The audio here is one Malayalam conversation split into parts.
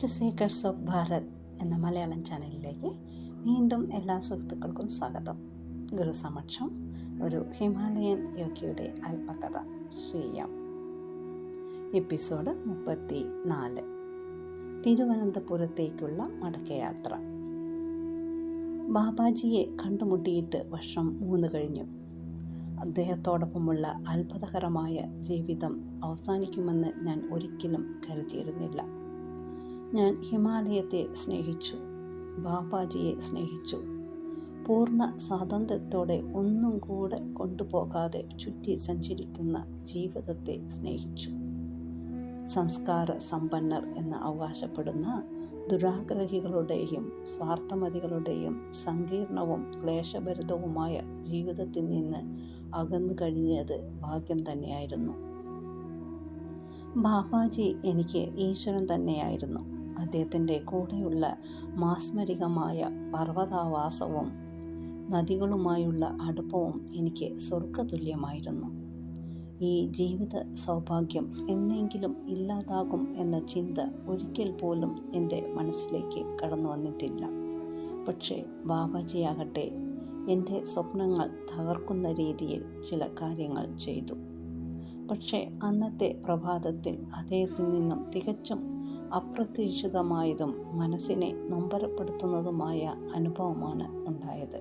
ലോസ്റ്റ് സീക്കേഴ്സ് ഓഫ് ഭാരത് എന്ന മലയാളം ചാനലിലേക്ക് വീണ്ടും എല്ലാ സുഹൃത്തുക്കൾക്കും സ്വാഗതം. ഗുരുസമക്ഷം ഒരു ഹിമാലയൻ യോഗിയുടെ ആത്മകഥ ശ്രീയം. എപ്പിസോഡ് 34. തിരുവനന്തപുരത്തേക്കുള്ള മടക്കയാത്ര. ബാബാജിയെ കണ്ടുമുട്ടിയിട്ട് വർഷം 3 കഴിഞ്ഞു. അദ്ദേഹത്തോടൊപ്പമുള്ള അത്ഭുതകരമായ ജീവിതം അവസാനിക്കുമെന്ന് ഞാൻ ഒരിക്കലും കരുതിയിരുന്നില്ല. ഞാൻ ഹിമാലയത്തെ സ്നേഹിച്ചു, ബാബാജിയെ സ്നേഹിച്ചു. പൂർണ്ണ സ്വാതന്ത്ര്യത്തോടെ ഒന്നും കൂടെ കൊണ്ടുപോകാതെ ചുറ്റി സഞ്ചരിക്കുന്ന ജീവിതത്തെ സ്നേഹിച്ചു. സംസ്കാര സമ്പന്നർ എന്ന് അവകാശപ്പെടുന്ന ദുരാഗ്രഹികളുടെയും സ്വാർത്ഥമതികളുടെയും സങ്കീർണവും ക്ലേശഭരിതവുമായ ജീവിതത്തിൽ നിന്ന് അകന്നു കഴിഞ്ഞത് ഭാഗ്യം തന്നെയായിരുന്നു. ബാബാജി എനിക്ക് ഈശ്വരൻ തന്നെയായിരുന്നു. അദ്ദേഹത്തിൻ്റെ കൂടെയുള്ള മാസ്മരികമായ പർവ്വതാവാസവും നദികളുമായുള്ള അടുപ്പവും എനിക്ക് സ്വർഗതുല്യമായിരുന്നു. ഈ ജീവിത സൗഭാഗ്യം എന്നെങ്കിലും ഇല്ലാതാകും എന്ന ചിന്ത ഒരിക്കൽ പോലും എൻ്റെ മനസ്സിലേക്ക് കടന്നു വന്നിട്ടില്ല. പക്ഷേ ബാബാജിയാകട്ടെ എൻ്റെ സ്വപ്നങ്ങൾ തകർക്കുന്ന രീതിയിൽ ചില കാര്യങ്ങൾ ചെയ്തു. പക്ഷേ അന്നത്തെ പ്രഭാതത്തിൽ അദ്ദേഹത്തിൽ നിന്നും തികച്ചും അപ്രതീക്ഷിതമായതും മനസ്സിനെ നൊമ്പരപ്പെടുത്തുന്നതുമായ അനുഭവമാണ് ഉണ്ടായത്.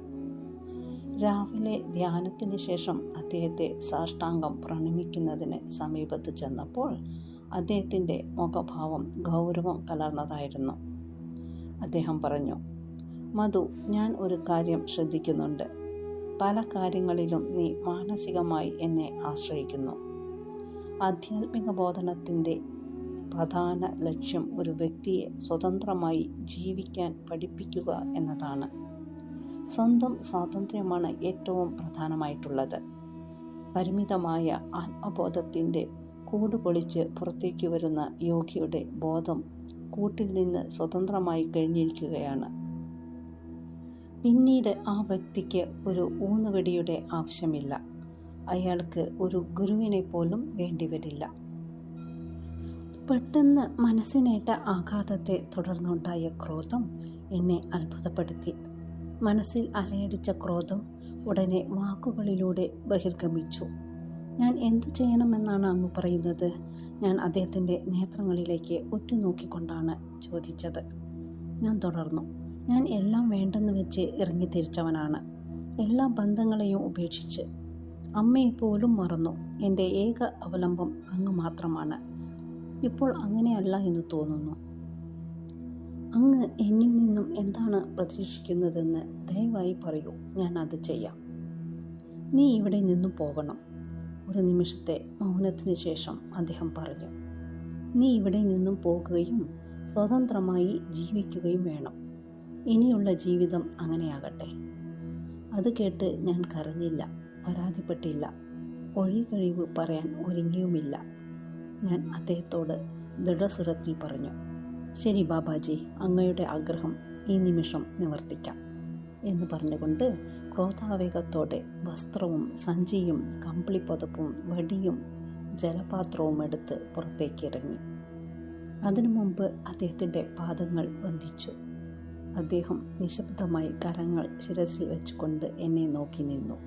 രാവിലെ ധ്യാനത്തിന് ശേഷം അദ്ദേഹത്തെ സാഷ്ടാംഗം പ്രണമിക്കുന്നതിന് സമീപത്ത് ചെന്നപ്പോൾ അദ്ദേഹത്തിൻ്റെ മുഖഭാവം ഗൗരവം കലർന്നതായിരുന്നു. അദ്ദേഹം പറഞ്ഞു, മധു, ഞാൻ ഒരു കാര്യം ശ്രദ്ധിക്കുന്നുണ്ട്. പല കാര്യങ്ങളിലും നീ മാനസികമായി എന്നെ ആശ്രയിക്കുന്നു. ആധ്യാത്മിക ബോധനത്തിൻ്റെ പ്രധാന ലക്ഷ്യം ഒരു വ്യക്തിയെ സ്വതന്ത്രമായി ജീവിക്കാൻ പഠിപ്പിക്കുക എന്നതാണ്. സ്വന്തം സ്വാതന്ത്ര്യമാണ് ഏറ്റവും പ്രധാനമായിട്ടുള്ളത്. പരിമിതമായ ആത്മബോധത്തിൻ്റെ കൂട് പൊളിച്ച് പുറത്തേക്ക് വരുന്ന യോഗിയുടെ ബോധം കൂട്ടിൽ നിന്ന് സ്വതന്ത്രമായി കഴിഞ്ഞിരിക്കുകയാണ്. പിന്നീട് ആ വ്യക്തിക്ക് ഒരു ഊന്നുവെടിയുടെ ആവശ്യമില്ല. അയാൾക്ക് ഒരു ഗുരുവിനെ പോലും വേണ്ടിവരില്ല. പെട്ടെന്ന് മനസ്സിനേറ്റ ആഘാതത്തെ തുടർന്നുണ്ടായ ക്രോധം എന്നെ അത്ഭുതപ്പെടുത്തി. മനസ്സിൽ അലയടിച്ച ക്രോധം ഉടനെ വാക്കുകളിലൂടെ ബഹിർഗമിച്ചു. ഞാൻ എന്തു ചെയ്യണമെന്നാണ് അങ്ങ് പറയുന്നത്? ഞാൻ അദ്ദേഹത്തിൻ്റെ നേത്രങ്ങളിലേക്ക് ഉറ്റുനോക്കിക്കൊണ്ടാണ് ചോദിച്ചത്. ഞാൻ തുടർന്നു, ഞാൻ എല്ലാം വേണ്ടെന്ന് വെച്ച് ഇറങ്ങി തിരിച്ചവനാണ്. എല്ലാ ബന്ധങ്ങളെയും ഉപേക്ഷിച്ച് അമ്മയെപ്പോലും മറന്നു. എൻ്റെ ഏക അവലംബം അങ്ങ് മാത്രമാണ്. ഇപ്പോൾ അങ്ങനെയല്ല എന്ന് തോന്നുന്നു. അങ്ങ് എന്നിൽ നിന്നും എന്താണ് പ്രതീക്ഷിക്കുന്നതെന്ന് ദയവായി പറയൂ, ഞാൻ അത് ചെയ്യാം. നീ ഇവിടെ നിന്നും പോകണം. ഒരു നിമിഷത്തെ മൗനത്തിന് ശേഷം അദ്ദേഹം പറഞ്ഞു, നീ ഇവിടെ നിന്നും പോകുകയും സ്വതന്ത്രമായി ജീവിക്കുകയും വേണം. ഇനിയുള്ള ജീവിതം അങ്ങനെയാകട്ടെ. അത് കേട്ട് ഞാൻ കരഞ്ഞില്ല, പരാതിപ്പെട്ടില്ല, ഒഴികഴിവ് പറയാൻ ഒരുങ്ങിയുമില്ല. ഞാൻ അദ്ദേഹത്തോട് ദൃഢസ്വരത്തിൽ പറഞ്ഞു, ശരി ബാബാജി, അങ്ങയുടെ ആഗ്രഹം ഈ നിമിഷം നിവർത്തിക്കാം എന്ന് പറഞ്ഞുകൊണ്ട് ക്രോധാവേഗത്തോടെ വസ്ത്രവും സഞ്ചിയും കമ്പിളിപ്പുതപ്പും വടിയും ജലപാത്രവും എടുത്ത് പുറത്തേക്ക് ഇറങ്ങി. അതിനു മുമ്പ് അദ്ദേഹത്തിൻ്റെ പാദങ്ങൾ വന്ദിച്ചു. അദ്ദേഹം നിശബ്ദമായി കരങ്ങൾ ശിരസിൽ വെച്ചുകൊണ്ട് എന്നെ നോക്കി നിന്നു.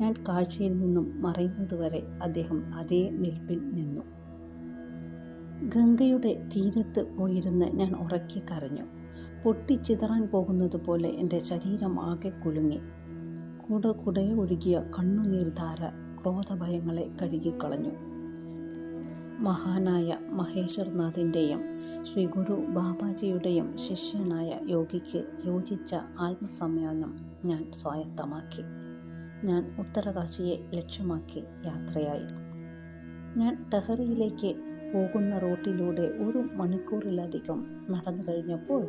ഞാൻ കാഴ്ചയിൽ നിന്നും മറയുന്നതുവരെ അദ്ദേഹം അതേ നിൽപ്പിൽ നിന്നു. ഗംഗയുടെ തീരത്ത് പോയിരുന്ന് ഞാൻ ഉറക്കി കരഞ്ഞു. പൊട്ടിച്ചിതറാൻ പോകുന്നത് പോലെ എൻ്റെ ശരീരം ആകെ കുലുങ്ങി. കുടയെ ഒഴുകിയ കണ്ണുനീർധാര ക്രോധഭയങ്ങളെ കഴുകിക്കളഞ്ഞു. മഹാനായ മഹേശ്വർനാഥിൻ്റെയും ശ്രീ ഗുരു ബാബാജിയുടെയും ശിഷ്യനായ യോഗിക്ക് യോജിച്ച ആത്മസംയമനം ഞാൻ സ്വായത്തമാക്കി. ഞാൻ ഉത്തരകാശിയെ ലക്ഷ്യമാക്കി യാത്രയായി. ഞാൻ ടെഹറിയിലേക്ക് പോകുന്ന റൂട്ടിലൂടെ 1 മണിക്കൂറിലധികം നടന്നു കഴിഞ്ഞപ്പോൾ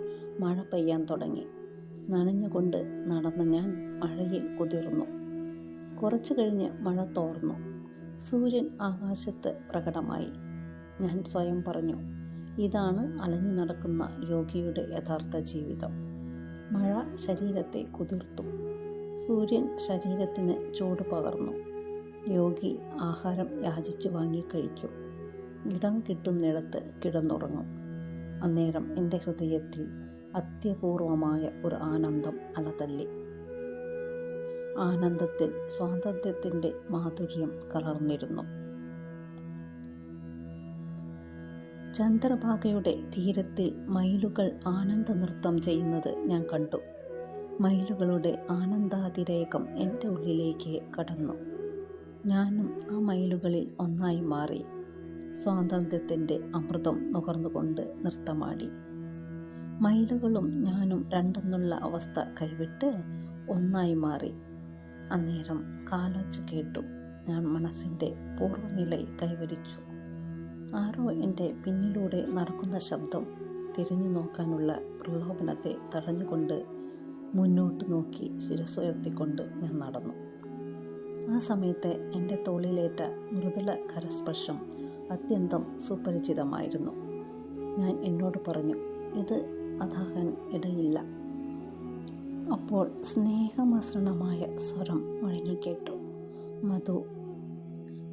മഴ പെയ്യാൻ തുടങ്ങി. നനഞ്ഞുകൊണ്ട് നടന്ന ഞാൻ മഴയിൽ കുതിർന്നു. കുറച്ചു കഴിഞ്ഞ് മഴ തോർന്നു. സൂര്യൻ ആകാശത്ത് പ്രകടമായി. ഞാൻ സ്വയം പറഞ്ഞു, ഇതാണ് അലഞ്ഞു നടക്കുന്ന യോഗിയുടെ യഥാർത്ഥ ജീവിതം. മഴ ശരീരത്തെ കുതിർത്തു. സൂര്യൻ ശരീരത്തിന് ചൂട് പകർന്നു. യോഗി ആഹാരം യാചിച്ചു വാങ്ങി കഴിക്കും. ഇടം കിട്ടുന്നിടത്ത് കിടന്നുറങ്ങും. അന്നേരം എൻ്റെ ഹൃദയത്തിൽ അത്യപൂർവമായ ഒരു ആനന്ദം അലതല്ലി. ആനന്ദത്തിൽ സ്വാതന്ത്ര്യത്തിൻ്റെ മാധുര്യം കലർന്നിരുന്നു. ചന്ദ്രഭാഗയുടെ തീരത്തിൽ മയിലുകൾ ആനന്ദ നൃത്തം ചെയ്യുന്നത് ഞാൻ കണ്ടു. മയിലുകളുടെ ആനന്ദാതിരേകം എൻ്റെ ഉള്ളിലേക്ക് കടന്നു. ഞാനും ആ മയിലുകളിൽ ഒന്നായി മാറി. സ്വാതന്ത്ര്യത്തിൻ്റെ അമൃതം നുകർന്നുകൊണ്ട് നൃത്തമാടി. മയിലുകളും ഞാനും രണ്ടെന്നുള്ള അവസ്ഥ കൈവിട്ട് ഒന്നായി മാറി. അന്നേരം കാലൊച്ച കേട്ടു. ഞാൻ മനസ്സിൻ്റെ പൂർവ്വനില കൈവരിച്ചു. ആരോ എൻ്റെ പിന്നിലൂടെ നടക്കുന്ന ശബ്ദം തിരിഞ്ഞു നോക്കാനുള്ള പ്രലോഭനത്തെ തടഞ്ഞുകൊണ്ട് മുന്നോട്ട് നോക്കി ശിരസ്സുയർത്തിക്കൊണ്ട് ഞാൻ നടന്നു. ആ സമയത്ത് എൻ്റെ തോളിലേറ്റ മൃദുല കരസ്പർശം അത്യന്തം സുപരിചിതമായിരുന്നു. ഞാൻ എന്നോട് പറഞ്ഞു, ഇത് അതാകാൻ ഇടയില്ല. അപ്പോൾ സ്നേഹമസൃണമായ സ്വരം മുഴങ്ങിക്കേട്ടു, മധു.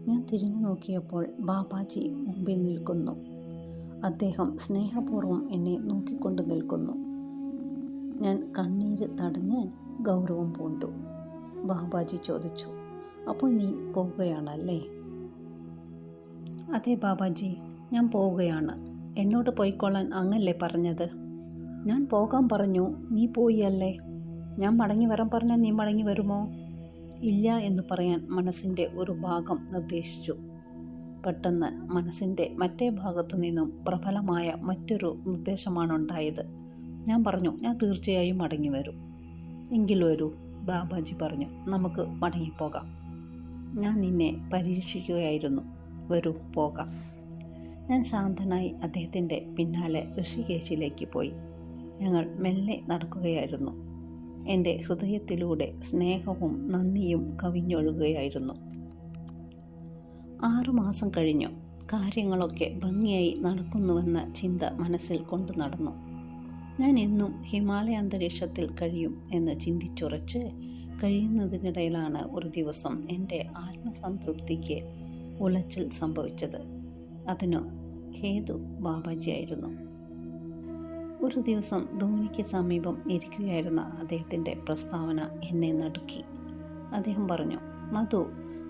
ഞാൻ തിരിഞ്ഞു നോക്കിയപ്പോൾ ബാബാജി മുമ്പിൽ നിൽക്കുന്നു. അദ്ദേഹം സ്നേഹപൂർവ്വം എന്നെ നോക്കിക്കൊണ്ട് നിൽക്കുന്നു. ഞാൻ കണ്ണീര് തടഞ്ഞ് ഗൗരവം പൂണ്ടു. ബാബാജി ചോദിച്ചു, അപ്പോൾ നീ പോവുകയാണല്ലേ? അതെ ബാബാജി, ഞാൻ പോവുകയാണ്. എന്നോട് പോയിക്കൊള്ളാൻ അങ്ങല്ലേ പറഞ്ഞത്? ഞാൻ പോകാൻ പറഞ്ഞു, നീ പോയി അല്ലേ? ഞാൻ മടങ്ങി വരാൻ പറഞ്ഞാൽ നീ മടങ്ങി വരുമോ? ഇല്ല എന്ന് പറയാൻ മനസ്സിൻ്റെ ഒരു ഭാഗം നിർദ്ദേശിച്ചു. പെട്ടെന്ന് മനസ്സിൻ്റെ മറ്റേ ഭാഗത്തു നിന്നും പ്രബലമായ മറ്റൊരു നിർദ്ദേശമാണുണ്ടായത്. ഞാൻ പറഞ്ഞു, ഞാൻ തീർച്ചയായും മടങ്ങി വരും. എങ്കിൽ വരൂ, ബാബാജി പറഞ്ഞു, നമുക്ക് മടങ്ങിപ്പോകാം. ഞാൻ നിന്നെ പരീക്ഷിക്കുകയായിരുന്നു. വരൂ, പോകാം. ഞാൻ ശാന്തനായി അദ്ദേഹത്തിൻ്റെ പിന്നാലെ ഋഷികേശിലേക്ക് പോയി. ഞങ്ങൾ മെല്ലെ നടക്കുകയായിരുന്നു. എൻ്റെ ഹൃദയത്തിലൂടെ സ്നേഹവും നന്ദിയും കവിഞ്ഞൊഴുകുകയായിരുന്നു. 6 മാസം കഴിഞ്ഞു. കാര്യങ്ങളൊക്കെ ഭംഗിയായി നടക്കുന്നുവെന്ന ചിന്ത മനസ്സിൽ കൊണ്ടു നടന്നു. ഞാൻ എന്നും ഹിമാലയ അന്തരീക്ഷത്തിൽ കഴിയും എന്ന് ചിന്തിച്ചുറച്ച് കഴിയുന്നതിനിടയിലാണ് ഒരു ദിവസം എൻ്റെ ആത്മസംതൃപ്തിക്ക് ഉലച്ചിൽ സംഭവിച്ചത്. അതിന് ഹേതു ബാബാജിയായിരുന്നു. ഒരു ദിവസം ധോനിക്ക് സമീപം ഇരിക്കുകയായിരുന്ന അദ്ദേഹത്തിൻ്റെ പ്രസ്താവന എന്നെ നടുക്കി. അദ്ദേഹം പറഞ്ഞു, മധു,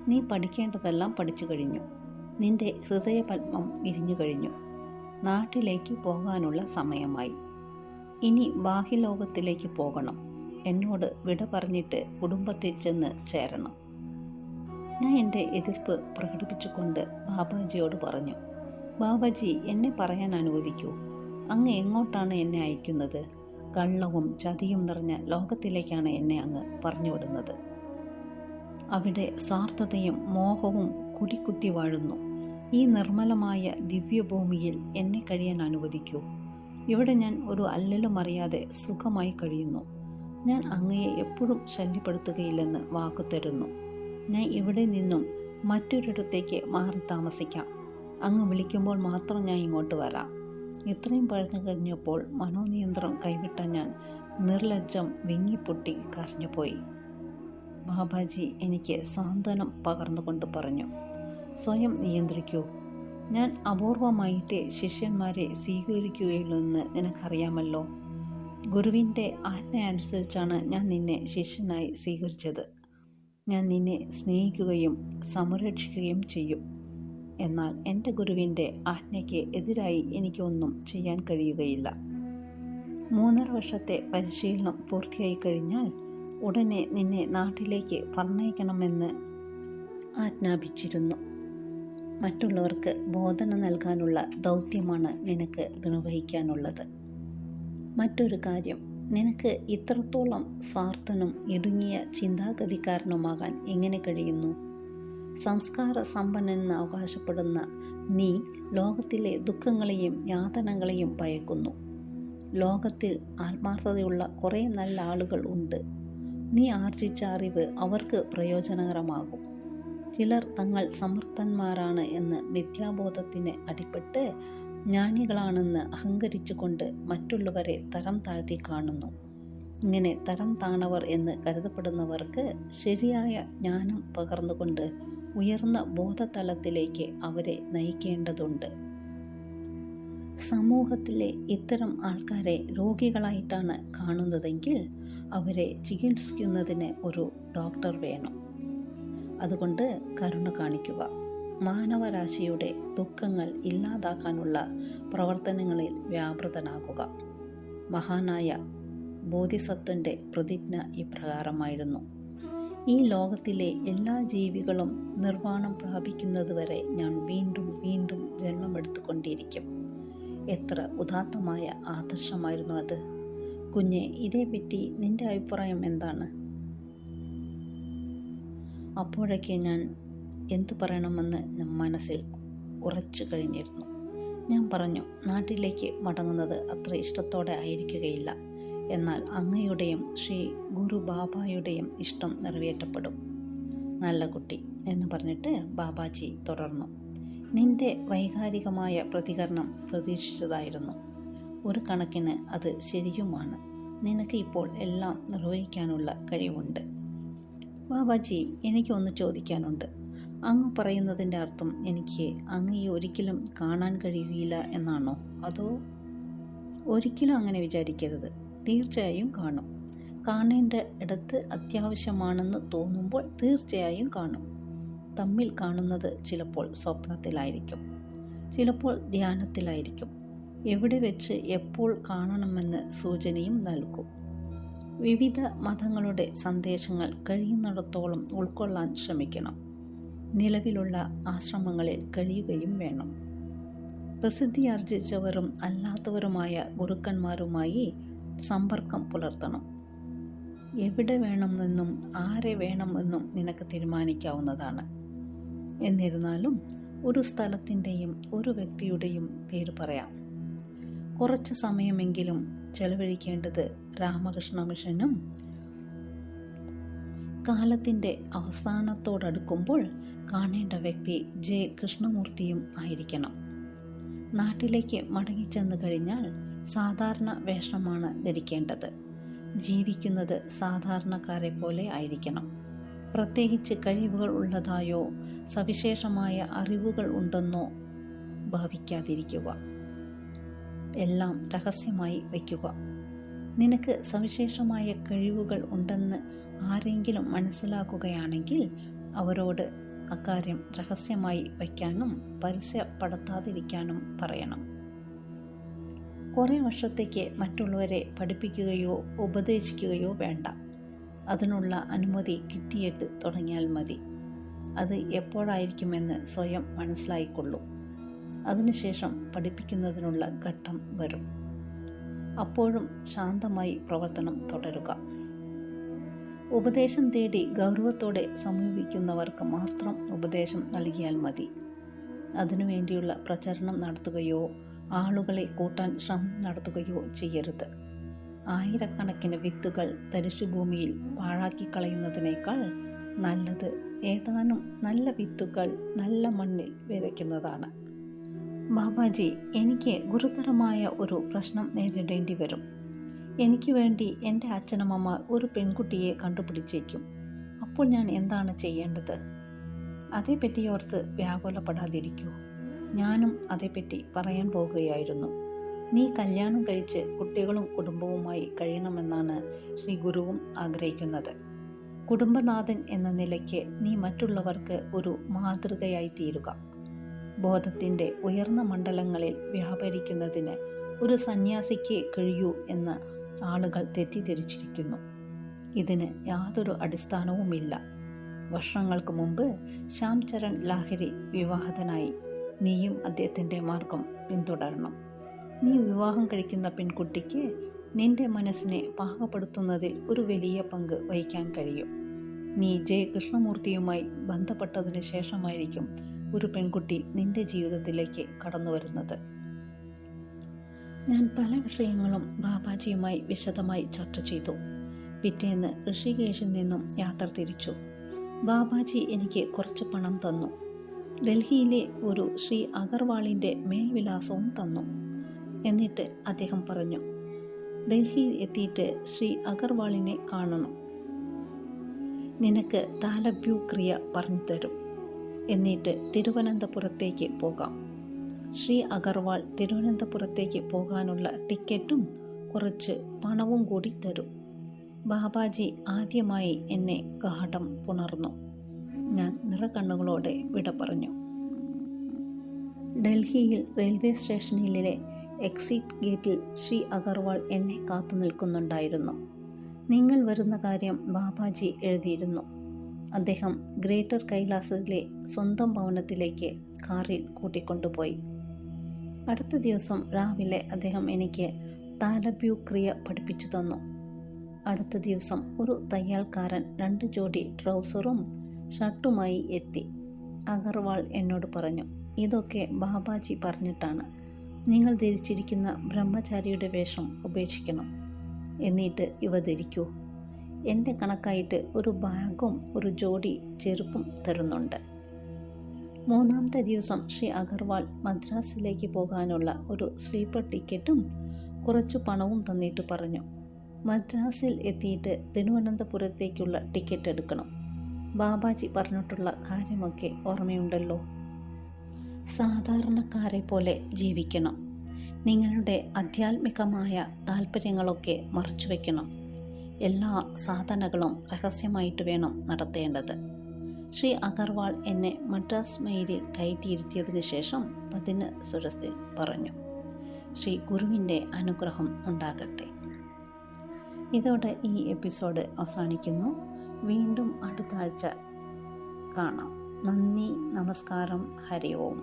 നീ പഠിക്കേണ്ടതെല്ലാം പഠിച്ചു കഴിഞ്ഞു. നിന്റെ ഹൃദയപത്മം വിരിഞ്ഞു കഴിഞ്ഞു. നാട്ടിലേക്ക് പോകാനുള്ള സമയമായി. ഇനി ബാഹ്യലോകത്തിലേക്ക് പോകണം. എന്നോട് വിട പറഞ്ഞിട്ട് കുടുംബത്തിൽ ചെന്ന് ചേരണം. ഞാൻ എൻ്റെ എതിർപ്പ് പ്രകടിപ്പിച്ചുകൊണ്ട് ബാബാജിയോട് പറഞ്ഞു, ബാബാജി, എന്നെ പറയാൻ അനുവദിക്കൂ. അങ്ങ് എങ്ങോട്ടാണ് എന്നെ അയക്കുന്നത്? കള്ളവും ചതിയും നിറഞ്ഞ ലോകത്തിലേക്കാണ് എന്നെ അങ്ങ് പറഞ്ഞുവിടുന്നത്. അവിടെ സ്വാർത്ഥതയും മോഹവും കുടിക്കുത്തി വാഴുന്നു. ഈ നിർമ്മലമായ ദിവ്യഭൂമിയിൽ എന്നെ കഴിയാൻ അനുവദിക്കൂ. ഇവിടെ ഞാൻ ഒരു അല്ലലും അറിയാതെ സുഖമായി കഴിയുന്നു. ഞാൻ അങ്ങയെ എപ്പോഴും ശല്യപ്പെടുത്തുകയില്ലെന്ന് വാക്കുതരുന്നു. ഞാൻ ഇവിടെ നിന്നും മറ്റൊരിടത്തേക്ക് മാറി താമസിക്കാം. അങ്ങ് വിളിക്കുമ്പോൾ മാത്രം ഞാൻ ഇങ്ങോട്ട് വരാം. ഇത്രയും പറഞ്ഞു കഴിഞ്ഞപ്പോൾ മനോനിയന്ത്രണം കൈവിട്ട ഞാൻ നിർലജ്ജം വിങ്ങിപ്പൊട്ടി കരഞ്ഞുപോയി. ബാബാജി എനിക്ക് സാന്ത്വനം പകർന്നുകൊണ്ട് പറഞ്ഞു, സ്വയം നിയന്ത്രിക്കൂ. ഞാൻ അപൂർവമായിട്ടേ ശിഷ്യന്മാരെ സ്വീകരിക്കുകയുള്ളൂ എന്ന് നിനക്കറിയാമല്ലോ. ഗുരുവിൻ്റെ ആജ്ഞയനുസരിച്ചാണ് ഞാൻ നിന്നെ ശിഷ്യനായി സ്വീകരിച്ചത്. ഞാൻ നിന്നെ സ്നേഹിക്കുകയും സംരക്ഷിക്കുകയും ചെയ്യും. എന്നാൽ എൻ്റെ ഗുരുവിൻ്റെ ആജ്ഞയ്ക്ക് എതിരായി എനിക്കൊന്നും ചെയ്യാൻ കഴിയുകയില്ല. 3.5 വർഷത്തെ പരിശീലനം പൂർത്തിയായി കഴിഞ്ഞാൽ ഉടനെ നിന്നെ നാട്ടിലേക്ക് പറഞ്ഞയക്കണമെന്ന് ആജ്ഞാപിച്ചിരുന്നു. മറ്റുള്ളവർക്ക് ബോധന നൽകാനുള്ള ദൗത്യമാണ് നിനക്ക് നിർവഹിക്കാനുള്ളത്. മറ്റൊരു കാര്യം, നിനക്ക് ഇത്രത്തോളം സ്വാർത്ഥനും ഇടുങ്ങിയ ചിന്താഗതിക്കാരനുമാകാൻ എങ്ങനെ കഴിയുന്നു? സംസ്കാര സമ്പന്നനെന്ന് അവകാശപ്പെടുന്ന നീ ലോകത്തിലെ ദുഃഖങ്ങളെയും യാതനകളെയും ഭയക്കുന്നു. ലോകത്തിൽ ആത്മാർത്ഥതയുള്ള കുറേ നല്ല ആളുകൾ ഉണ്ട്. നീ ആർജിച്ച അറിവ് അവർക്ക് പ്രയോജനകരമാകും. ചിലർ തങ്ങൾ സമർത്ഥന്മാരാണ് എന്ന് മിഥ്യാബോധത്തിന് അടിപ്പെട്ട് ജ്ഞാനികളാണെന്ന് അഹങ്കരിച്ചുകൊണ്ട് മറ്റുള്ളവരെ തരം താഴ്ത്തി കാണുന്നു. ഇങ്ങനെ തരം താണവർ എന്ന് കരുതപ്പെടുന്നവർക്ക് ശരിയായ ജ്ഞാനം പകർന്നുകൊണ്ട് ഉയർന്ന ബോധതലത്തിലേക്ക് അവരെ നയിക്കേണ്ടതുണ്ട്. സമൂഹത്തിലെ ഇത്തരം ആൾക്കാരെ രോഗികളായിട്ടാണ് കാണുന്നതെങ്കിൽ അവരെ ചികിത്സിക്കുന്നതിന് ഒരു ഡോക്ടർ വേണം. അതുകൊണ്ട് കരുണ കാണിക്കുക. മാനവരാശിയുടെ ദുഃഖങ്ങൾ ഇല്ലാതാക്കാനുള്ള പ്രവർത്തനങ്ങളിൽ വ്യാപൃതനാകുക. മഹാനായ ബോധിസത്വൻ്റെ പ്രതിജ്ഞ ഇപ്രകാരമായിരുന്നു: ഈ ലോകത്തിലെ എല്ലാ ജീവികളും നിർവ്വാണം പ്രാപിക്കുന്നതുവരെ ഞാൻ വീണ്ടും വീണ്ടും ജന്മമെടുത്തുകൊണ്ടിരിക്കും. എത്ര ഉദാത്തമായ ആദർശമായിരുന്നു അത്! കുഞ്ഞെ, ഇതേപ്പറ്റി നിന്റെ അഭിപ്രായം എന്താണ്? അപ്പോഴൊക്കെ ഞാൻ എന്തു പറയണമെന്ന് മനസ്സിൽ ഉറച്ചു കഴിഞ്ഞിരുന്നു. ഞാൻ പറഞ്ഞു, നാട്ടിലേക്ക് മടങ്ങുന്നത് അത്ര ഇഷ്ടത്തോടെ ആയിരിക്കുകയില്ല. എന്നാൽ അങ്ങയുടെയും ശ്രീ ഗുരു ബാബായുടെയും ഇഷ്ടം നിറവേറ്റപ്പെടും. നല്ല കുട്ടി എന്ന് പറഞ്ഞിട്ട് ബാബാജി തുടർന്നു. നിന്റെ വൈകാരികമായ പ്രതികരണം പ്രതീക്ഷിച്ചതായിരുന്നു. ഒരു കണക്കിന് അത് ശരിയുമാണ്. നിനക്ക് ഇപ്പോൾ എല്ലാം നിർവഹിക്കാനുള്ള കഴിവുണ്ട്. ബാബാജി, എനിക്കൊന്ന് ചോദിക്കാനുണ്ട്. അങ്ങ് പറയുന്നതിൻ്റെ അർത്ഥം എനിക്ക് അങ്ങയെ ഒരിക്കലും കാണാൻ കഴിയുകയില്ല എന്നാണോ? അതോ? ഒരിക്കലും അങ്ങനെ വിചാരിക്കരുത്. തീർച്ചയായും കാണും. കാണേണ്ട ഇടത്ത് അത്യാവശ്യമാണെന്ന് തോന്നുമ്പോൾ തീർച്ചയായും കാണും. തമ്മിൽ കാണുന്നത് ചിലപ്പോൾ സ്വപ്നത്തിലായിരിക്കും, ചിലപ്പോൾ ധ്യാനത്തിലായിരിക്കും. എവിടെ വെച്ച് എപ്പോൾ കാണണമെന്ന് സൂചനയും നൽകും. വിവിധ മതങ്ങളുടെ സന്ദേശങ്ങൾ കഴിയുന്നിടത്തോളം ഉൾക്കൊള്ളാൻ ശ്രമിക്കണം. നിലവിലുള്ള ആശ്രമങ്ങളിൽ കഴിയുകയും വേണം. പ്രസിദ്ധിയാർജിച്ചവരും അല്ലാത്തവരുമായ ഗുരുക്കന്മാരുമായി സമ്പർക്കം പുലർത്തണം. എവിടെ വേണമെന്നും ആരെ വേണമെന്നും നിനക്ക് തീരുമാനിക്കാവുന്നതാണ്. എന്നിരുന്നാലും ഒരു സ്ഥലത്തിൻ്റെയും ഒരു വ്യക്തിയുടെയും പേര് പറയാം. കുറച്ച് സമയമെങ്കിലും ചെലവഴിക്കേണ്ടത് രാമകൃഷ്ണ മിഷനും കാലത്തിൻ്റെ അവസാനത്തോടടുക്കുമ്പോൾ കാണേണ്ട വ്യക്തി ജെ കൃഷ്ണമൂർത്തിയും ആയിരിക്കണം. നാട്ടിലേക്ക് മടങ്ങിച്ചെന്ന് കഴിഞ്ഞാൽ സാധാരണ വേഷമാണ് ധരിക്കേണ്ടത്. ജീവിക്കുന്നത് സാധാരണക്കാരെ പോലെ ആയിരിക്കണം. പ്രത്യേകിച്ച് കഴിവുകൾ ഉള്ളതായോ സവിശേഷമായ അറിവുകൾ ഉണ്ടെന്നോ ഭാവിക്കാതിരിക്കുക. എല്ലാം രഹസ്യമായി വയ്ക്കുക. നിനക്ക് സവിശേഷമായ കഴിവുകൾ ഉണ്ടെന്ന് ആരെങ്കിലും മനസ്സിലാക്കുകയാണെങ്കിൽ അവരോട് അക്കാര്യം രഹസ്യമായി വയ്ക്കാനും പരസ്യപ്പെടുത്താതിരിക്കാനും പറയണം. കുറേ വർഷത്തേക്ക് മറ്റുള്ളവരെ പഠിപ്പിക്കുകയോ ഉപദേശിക്കുകയോ വേണ്ട. അതിനുള്ള അനുമതി കിട്ടിയിട്ട് തുടങ്ങിയാൽ മതി. അത് എപ്പോഴായിരിക്കുമെന്ന് സ്വയം മനസ്സിലായിക്കൊള്ളൂ. അതിനുശേഷം പഠിപ്പിക്കുന്നതിനുള്ള ഘട്ടം വരും. അപ്പോഴും ശാന്തമായി പ്രവർത്തനം തുടരുക. ഉപദേശം തേടി ഗൗരവത്തോടെ സമീപിക്കുന്നവർക്ക് മാത്രം ഉപദേശം നൽകിയാൽ മതി. അതിനുവേണ്ടിയുള്ള പ്രചരണം നടത്തുകയോ ആളുകളെ കൂട്ടാൻ ശ്രമം നടത്തുകയോ ചെയ്യരുത്. ആയിരക്കണക്കിന് വിത്തുകൾ തരിശുഭൂമിയിൽ പാഴാക്കിക്കളയുന്നതിനേക്കാൾ നല്ലത് ഏതാനും നല്ല വിത്തുകൾ നല്ല മണ്ണിൽ വിതയ്ക്കുന്നതാണ്. ബാബാജി, എനിക്ക് ഗുരുതരമായ ഒരു പ്രശ്നം നേരിടേണ്ടി വരും. എനിക്ക് വേണ്ടി എൻ്റെ അച്ഛനമ്മമാർ ഒരു പെൺകുട്ടിയെ കണ്ടുപിടിച്ചേക്കും. അപ്പോൾ ഞാൻ എന്താണ് ചെയ്യേണ്ടത്? അതേപ്പറ്റി ഓർത്ത് വ്യാകുലപ്പെടാതിരിക്കൂ. ഞാനും അതേപ്പറ്റി പറയാൻ പോകുകയായിരുന്നു. നീ കല്യാണം കഴിച്ച് കുട്ടികളും കുടുംബവുമായി കഴിയണമെന്നാണ് ശ്രീ ഗുരുവും ആഗ്രഹിക്കുന്നത്. കുടുംബനാഥൻ എന്ന നിലയ്ക്ക് നീ മറ്റുള്ളവർക്ക് ഒരു മാതൃകയായി തീരുക. ബോധത്തിൻ്റെ ഉയർന്ന മണ്ഡലങ്ങളിൽ വ്യാപരിക്കുന്നതിന് ഒരു സന്യാസിക്ക് കഴിയൂ എന്ന് ആളുകൾ തെറ്റിദ്ധരിച്ചിരിക്കുന്നു. ഇതിന് യാതൊരു അടിസ്ഥാനവുമില്ല. വർഷങ്ങൾക്ക് മുമ്പ് ശ്യാം ചരൺ ലാഹിരി വിവാഹിതനായി. നീയും അദ്ദേഹത്തിൻ്റെ മാർഗം പിന്തുടരണം. നീ വിവാഹം കഴിക്കുന്ന പെൺകുട്ടിക്ക് നിന്റെ മനസ്സിനെ പാകപ്പെടുത്തുന്നതിൽ ഒരു വലിയ പങ്ക് വഹിക്കാൻ കഴിയും. നീ ജെ കൃഷ്ണമൂർത്തിയുമായി ബന്ധപ്പെട്ടതിന് ശേഷമായിരിക്കും ഒരു പെൺകുട്ടി നിന്റെ ജീവിതത്തിലേക്ക് കടന്നു വരുന്നത്. ഞാൻ പല വിഷയങ്ങളും ബാബാജിയുമായി വിശദമായി ചർച്ച ചെയ്തു. പിറ്റേന്ന് ഋഷികേശിൽ നിന്നും യാത്ര തിരിച്ചു. ബാബാജി എനിക്ക് കുറച്ച് പണം തന്നു. ഡൽഹിയിലെ ഒരു ശ്രീ അഗർവാളിൻ്റെ മേൽവിലാസവും തന്നു. എന്നിട്ട് അദ്ദേഹം പറഞ്ഞു, ഡൽഹിയിൽ എത്തിയിട്ട് ശ്രീ അഗർവാളിനെ കാണണം. നിനക്ക് താലബ്യൂ ക്രിയ പറഞ്ഞു തരും. എന്നിട്ട് തിരുവനന്തപുരത്തേക്ക് പോകാം. ശ്രീ അഗർവാൾ തിരുവനന്തപുരത്തേക്ക് പോകാനുള്ള ടിക്കറ്റും കുറച്ച് പണവും കൂടി തരും. ബാബാജി ആദ്യമായി എന്നെ ഗാഢം പുണർന്നു. ഞാൻ നിറകണ്ണുകളോടെ വിട പറഞ്ഞു. ഡൽഹിയിൽ റെയിൽവേ സ്റ്റേഷനിലെ എക്സിറ്റ് ഗേറ്റിൽ ശ്രീ അഗർവാൾ എന്നെ കാത്തു നിൽക്കുന്നുണ്ടായിരുന്നു. നിങ്ങൾ വരുന്ന കാര്യം ബാബാജി എഴുതിയിരുന്നു. അദ്ദേഹം ഗ്രേറ്റർ കൈലാസത്തിലെ സ്വന്തം ഭവനത്തിലേക്ക് കാറിൽ കൂട്ടിക്കൊണ്ടുപോയി. അടുത്ത ദിവസം രാവിലെ അദ്ദേഹം എനിക്ക് താലബ്യൂ ക്രിയ പഠിപ്പിച്ചു തന്നു. അടുത്ത ദിവസം ഒരു തയ്യൽക്കാരൻ 2 ജോഡി ട്രൗസറും ഷർട്ടുമായി എത്തി. അഗർവാൾ എന്നോട് പറഞ്ഞു, ഇതൊക്കെ ബാബാജി പറഞ്ഞിട്ടാണ്. നിങ്ങൾ ധരിച്ചിരിക്കുന്ന ബ്രഹ്മചാരിയുടെ വേഷം ഉപേക്ഷിക്കണം. എന്നിട്ട് ഇവ ധരിക്കൂ. എൻ്റെ കണക്കായിട്ട് ഒരു ബാഗും ഒരു ജോഡി ചെരുപ്പും തരുന്നുണ്ട്. 3-ാമത്തെ ദിവസം ശ്രീ അഗർവാൾ മദ്രാസിലേക്ക് പോകാനുള്ള ഒരു സ്ലീപ്പർ ടിക്കറ്റും കുറച്ചു പണവും തന്നിട്ട് പറഞ്ഞു, മദ്രാസിൽ എത്തിയിട്ട് തിരുവനന്തപുരത്തേക്കുള്ള ടിക്കറ്റ് എടുക്കണം. ബാബാജി പറഞ്ഞിട്ടുള്ള കാര്യമൊക്കെ ഓർമ്മയുണ്ടല്ലോ. സാധാരണക്കാരെ പോലെ ജീവിക്കണം. നിങ്ങളുടെ ആധ്യാത്മികമായ താല്പര്യങ്ങളൊക്കെ മറച്ചുവെക്കണം. എല്ലാ സാധനകളും രഹസ്യമായിട്ട് വേണം നടത്തേണ്ടത്. ശ്രീ അഗർവാൾ എന്നെ മദ്രാസ് മെയിലിൽ കയറ്റിയിരുത്തിയതിനു ശേഷം പതിന് സ്വരത്തിൽ പറഞ്ഞു, ശ്രീ ഗുരുവിൻ്റെ അനുഗ്രഹം ഉണ്ടാകട്ടെ. ഇതോടെ ഈ എപ്പിസോഡ് അവസാനിക്കുന്നു. വീണ്ടും അടുത്ത ആഴ്ച കാണാം. നന്ദി, നമസ്കാരം, ഹരി ഓം.